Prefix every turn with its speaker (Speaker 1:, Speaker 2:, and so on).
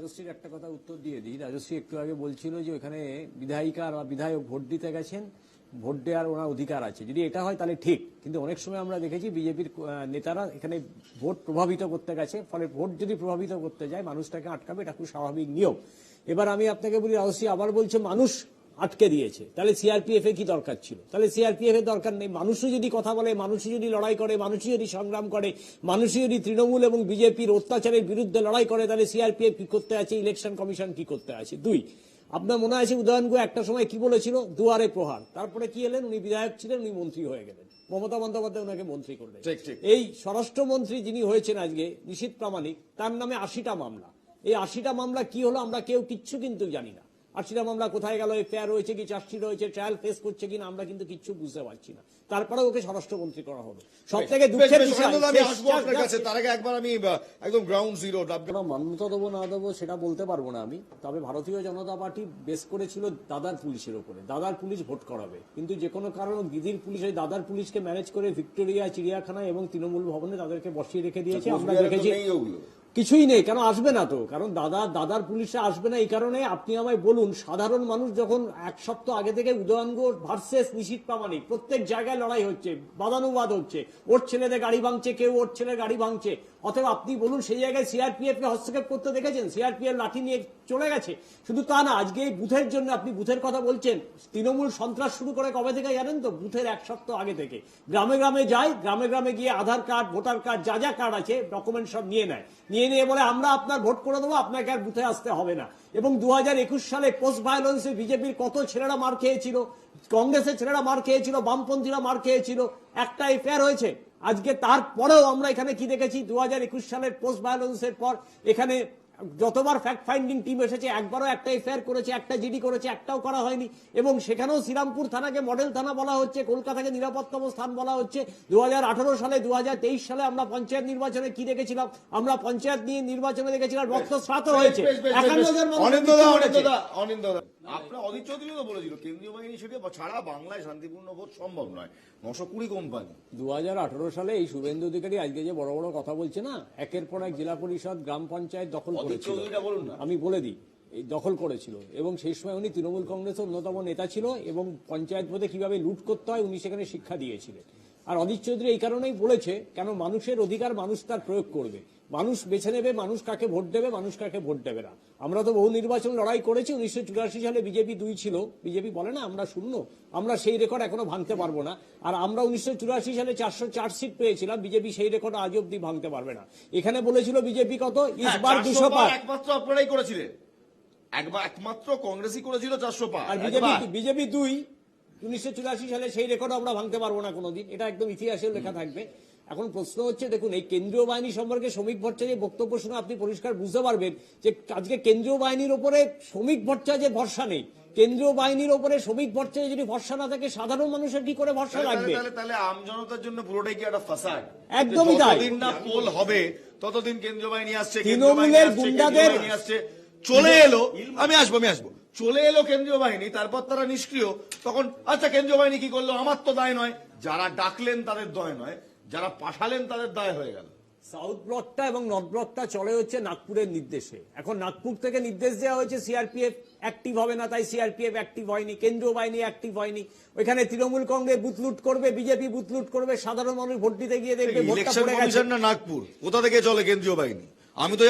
Speaker 1: রাজশ্রীর একটা কথা উত্তর দিয়ে দিই। রাজশ্রী একটু আগে বলছিল যে ওখানে বিধায়িকা বা বিধায়ক ভোট দিতে গেছেন, ভোট দেওয়ার ওনার অধিকার আছে। যদি এটা হয় তাহলে ঠিক, কিন্তু অনেক সময় আমরা দেখেছি বিজেপির নেতারা এখানে ভোট প্রভাবিত করতে গেছে, ফলে ভোট যদি প্রভাবিত করতে যায় মানুষটাকে আটকাবে, এটা খুব স্বাভাবিক নিয়ম। এবার আমি আপনাকে বলি, রাজশ্রী আবার বলছে মানুষ আটকে দিয়েছে, তাহলে সিআরপিএফ এর কি দরকার ছিল? তাহলে সিআরপিএফ এর দরকার নেই। মানুষই যদি কথা বলে, মানুষই যদি লড়াই করে, মানুষই যদি সংগ্রাম করে, মানুষই যদি তৃণমূল এবং বিজেপির অত্যাচারের বিরুদ্ধে লড়াই করে, তাহলে সিআরপিএফ কি করতে আছে, ইলেকশন কমিশন কি করতে আছে? দুই, আপনার মনে আছে উদয়ন গুহ একটা সময় কি বলেছিল, দুয়ারে প্রহার, তারপরে কি এলেন, উনি বিধায়ক ছিলেন, উনি মন্ত্রী হয়ে গেলেন, মমতা বন্দ্যোপাধ্যায় ওনাকে মন্ত্রী করলেন। এই স্বরাষ্ট্রমন্ত্রী যিনি হয়েছেন আজকে, নিশীথ প্রামাণিক, তার নামে 80টা মামলা। এই 80টা মামলা কি হলো আমরা কেউ কিচ্ছু কিন্তু জানি না। 80টা মামলা কোথায় গেল, এফআইআর হয়েছে কি, চার্জশিট হয়েছে, ট্রায়াল ফেস করছে কিনা, আমরা কিন্তু কিচ্ছু বুঝতে পারছি না। তারপরে ওকে স্বরাষ্ট্রমন্ত্রী করা হলো। সব থেকে দুঃখের বিষয়,
Speaker 2: তার আগে একবার আমি একদম গ্রাউন্ড জিরো
Speaker 1: মান্যতা দেবো না দেবো সেটা বলতে পারবো না আমি, তবে ভারতীয় জনতা পার্টি বেস করেছিল দাদার পুলিশের উপরে। দাদার পুলিশ ভোট করাবে, কিন্তু যে কোনো কারণে দিদির পুলিশ ওই দাদার পুলিশকে ম্যানেজ করে ভিক্টোরিয়া চিড়িয়াখানা এবং তৃণমূল ভবনে তাদেরকে বসিয়ে রেখে দিয়েছে। আমরা দেখেছি কিছুই নেই, কেন আসবে না তো, কারণ দাদার পুলিশে আসবে না। এই কারণে আপনি আমায় বলুন, সাধারণ মানুষ যখন এক সপ্তাহ আগে থেকে উদয়ন গুহ ভার্সেস নিশীথ প্রামাণিক প্রত্যেক জায়গায় লড়াই হচ্ছে, বাদানুবাদ হচ্ছে, ওর ছেলেদের গাড়ি ভাঙছে, কেউ ওর ছেলের গাড়ি ভাঙছে, অথবা আপনি বলুন সেই জায়গায় সিআরপিএফ কে হস্তক্ষেপ করতে দেখেছেন? সিআরপিএফ লাঠি নিয়ে চলে গেছে। শুধু তা না, আজকে এই বুথের জন্য, আপনি বুথের কথা বলছেন, তৃণমূল সন্ত্রাস শুরু করে কবে থেকে জানেন তো? বুথের এক সপ্তাহ আগে থেকে গ্রামে গ্রামে যায়, গ্রামে গ্রামে গিয়ে আধার কার্ড, ভোটার কার্ড, যা যা কার্ড আছে ডকুমেন্ট সব নিয়ে নেয়, নিয়ে বলে আমরা আপনার ভোট করে দেবো, আপনাকে আর বুথে আসতে হবে না। এবং 2021 সালে পোস্ট ভায়োলেন্সে বিজেপির কত ছেলেরা মার খেয়েছিল, কংগ্রেসের ছেলেরা মার খেয়েছিল, বামপন্থীরা মার খেয়েছিল, একটা এফআইআর হয়েছে। আজকে তারপরেও আমরা এখানে কি দেখেছি, 2021 সালের পোস্ট ভায়োলেন্সের পর এখানে যতবার ফ্যাক্ট ফাইন্ডিং টিম এসেছে, একবারও একটা এফআইআর করেছে, একটা জিডি করেছে, একটাও করা হয়নি। এবং সেখানেও শ্রীরামপুর থানাকে মডেল থানা বলা হচ্ছে, কলকাতাকে নিরাপত্তম স্থান বলা হচ্ছে। 2018 সালে, 2023 সালে আমরা পঞ্চায়েত নির্বাচনে কি দেখেছিলাম? আমরা পঞ্চায়েত নিয়ে নির্বাচনে দেখেছিলাম রক্তস্নাত হয়েছে।
Speaker 2: আপনার অদিত চৌধুরী তো বলেছিল কেন্দ্রীয় বাহিনী সেটা ছাড়া বাংলায় শান্তিপূর্ণ ভোট সম্ভব নয়। 920 কোম্পানি
Speaker 1: 2018 সালে এই শুভেন্দু অধিকারী আজকে যে বড় বড় কথা বলছে না, একের পর এক জেলা পরিষদ, গ্রাম পঞ্চায়েত দখল করেছিল, আমি বলে দিই, এই দখল করেছিল। এবং সেই সময় উনি তৃণমূল কংগ্রেসের অন্যতম নেতা ছিল, এবং পঞ্চায়েত বোধে কিভাবে লুট করতে হয় উনি সেখানে শিক্ষা দিয়েছিলেন। আর অদিত চৌধুরী এই কারণেই বলেছে, কেন মানুষের অধিকার মানুষ তার প্রয়োগ করবে, মানুষ বেছে নেবে মানুষ কাকে ভোট দেবে, মানুষ কাকে ভোট দেবে না। আমরা তো বহু নির্বাচন লড়াই করেছি। 1984 সালে বিজেপি 2 ছিল, বিজেপি বলে না আমরা 0, আমরা সেই রেকর্ড এখনো ভাঙতে পারবো না। আর আমরা 1984 সালে 404 সিট পেয়েছিলাম, বিজেপি সেই রেকর্ড আজ অব্দি ভাঙতে পারবে না। এখানে বলেছিল বিজেপি কত, ইসবার 200 পার,
Speaker 2: একমাত্র আপনারাই করেছিলেন, একমাত্র কংগ্রেসই করেছিল 400 পার,
Speaker 1: আর বিজেপি 2। 1984 সালে সেই রেকর্ড আমরা ভাঙতে পারবো না কোনোদিন, এটা একদম ইতিহাসে লেখা থাকবে। এখন প্রশ্ন হচ্ছে, দেখুন এই কেন্দ্রীয় বাহিনী সম্পর্কে শ্রমিক ভট্টাচার্যের বক্তব্য শুনে আপনি পরিষ্কার বুঝতে পারবেন যে আজকে কেন্দ্রীয় বাহিনীর উপরে শ্রমিক ভট্টাচার্যের ভরসা নেই। কেন্দ্রীয় বাহিনীর উপরে শ্রমিক ভট্টাচার্য যদি ভরসা না থাকে, সাধারণ মানুষের কি করে ভরসা রাখবে?
Speaker 2: তাহলে আমজনতার জন্য পুরোটাই কি একটা ফাসাদ?
Speaker 1: একদমই তাই।
Speaker 2: যতদিন না পোল হবে ততদিন কেন্দ্রীয় বাহিনী আসছে,
Speaker 1: তৃণমূলের গুন্ডাদের
Speaker 2: আসছে, চলে এলো, আমি আসবো চলে এলো কেন্দ্রীয় বাহিনী, তারপর তারা নিষ্ক্রিয়। তখন আচ্ছা কেন্দ্রীয় বাহিনী কি করলো, আমার তো দায় নয়। যারা ডাকলেন তাদের দায় নয়, যারা পাঠালেন তাদের দায় হয়ে গেল।
Speaker 1: সাউথ ব্লকটা এবং নর্থ ব্লকটা চলে হচ্ছে নাগপুরের নির্দেশে। এখন নাগপুর থেকে নির্দেশ দেওয়া হয়েছে সিআরপিএফ অ্যাক্টিভ হবে না, তাই সিআরপিএফ অ্যাক্টিভ হয়নি, কেন্দ্রীয় বাহিনী অ্যাক্টিভ হয়নি। ওইখানে তৃণমূল কংগ্রেস বুথ লুট করবে, বিজেপি বুথ লুট করবে, সাধারণ মানুষ ভোট দিতে গিয়ে দেখবে ভোটটা পড়ে গেছে।
Speaker 2: নাগপুর কোথা থেকে চলে কেন্দ্রীয় বাহিনী? আমি তো